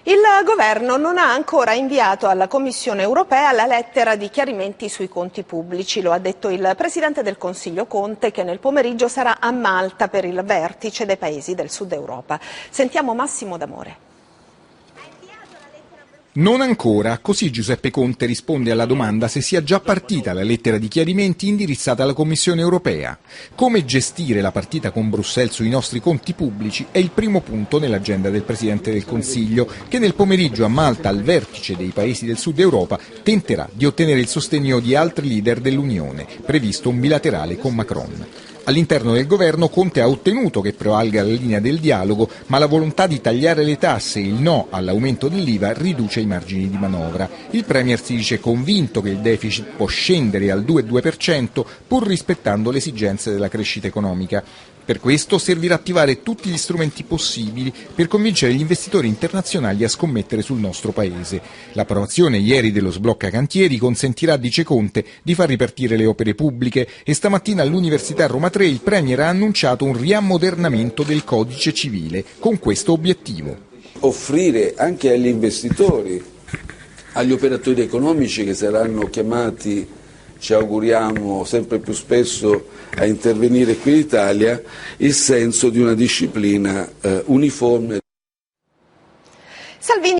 Il governo non ha ancora inviato alla Commissione europea la lettera di chiarimenti sui conti pubblici, lo ha detto il Presidente del Consiglio Conte, che nel pomeriggio sarà a Malta per il vertice dei paesi del Sud Europa. Sentiamo Massimo D'Amore. Non ancora, così Giuseppe Conte risponde alla domanda se sia già partita la lettera di chiarimenti indirizzata alla Commissione europea. Come gestire la partita con Bruxelles sui nostri conti pubblici è il primo punto nell'agenda del Presidente del Consiglio, che nel pomeriggio a Malta, al vertice dei paesi del Sud Europa, tenterà di ottenere il sostegno di altri leader dell'Unione, previsto un bilaterale con Macron. All'interno del governo Conte ha ottenuto che prevalga la linea del dialogo, ma la volontà di tagliare le tasse e il no all'aumento dell'IVA riduce i margini di manovra. Il Premier si dice convinto che il deficit può scendere al 2,2% pur rispettando le esigenze della crescita economica. Per questo servirà attivare tutti gli strumenti possibili per convincere gli investitori internazionali a scommettere sul nostro Paese. L'approvazione ieri dello sblocca cantieri consentirà, dice Conte, di far ripartire le opere pubbliche e stamattina all'Università Roma 3 il Premier ha annunciato un riammodernamento del codice civile con questo obiettivo. Offrire anche agli investitori, agli operatori economici che saranno chiamati, ci auguriamo sempre più spesso a intervenire qui in Italia, il senso di una disciplina uniforme. Salvini